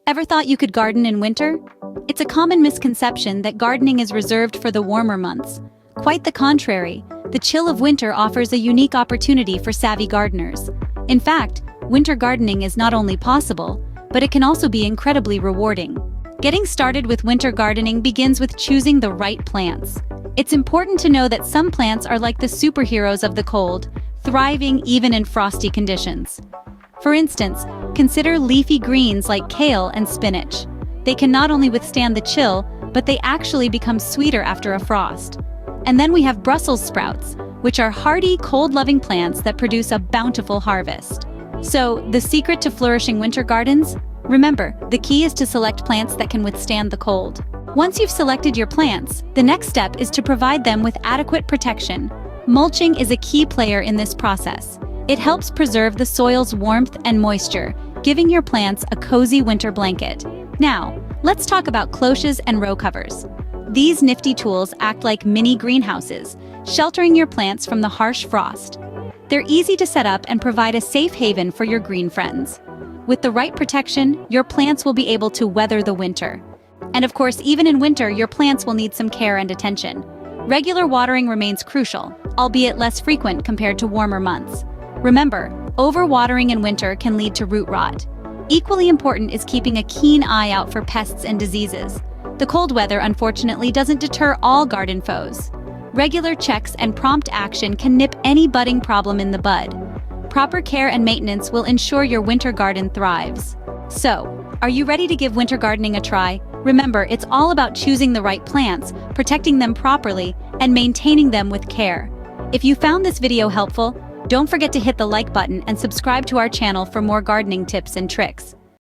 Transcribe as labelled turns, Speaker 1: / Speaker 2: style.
Speaker 1: Ever thought you could garden in winter? It's a common misconception that gardening is reserved for the warmer months. Quite the contrary, the chill of winter offers a unique opportunity for savvy gardeners. In fact, winter gardening is not only possible, but it can also be incredibly rewarding. Getting started with winter gardening begins with choosing the right plants. It's important to know that some plants are like the superheroes of the cold, thriving even in frosty conditions. For instance, consider leafy greens like kale and spinach. They can not only withstand the chill, but they actually become sweeter after a frost. And then we have Brussels sprouts, which are hardy, cold-loving plants that produce a bountiful harvest. So, the secret to flourishing winter gardens? Remember, the key is to select plants that can withstand the cold. Once you've selected your plants, the next step is to provide them with adequate protection. Mulching is a key player in this process. It helps preserve the soil's warmth and moisture, giving your plants a cozy winter blanket. Now, let's talk about cloches and row covers. These nifty tools act like mini greenhouses, sheltering your plants from the harsh frost. They're easy to set up and provide a safe haven for your green friends. With the right protection, your plants will be able to weather the winter. And of course, even in winter, your plants will need some care and attention. Regular watering remains crucial, albeit less frequent compared to warmer months. Remember, overwatering in winter can lead to root rot. Equally important is keeping a keen eye out for pests and diseases. The cold weather, unfortunately, doesn't deter all garden foes. Regular checks and prompt action can nip any budding problem in the bud. Proper care and maintenance will ensure your winter garden thrives. So, are you ready to give winter gardening a try? Remember, it's all about choosing the right plants, protecting them properly, and maintaining them with care. If you found this video helpful, don't forget to hit the like button and subscribe to our channel for more gardening tips and tricks.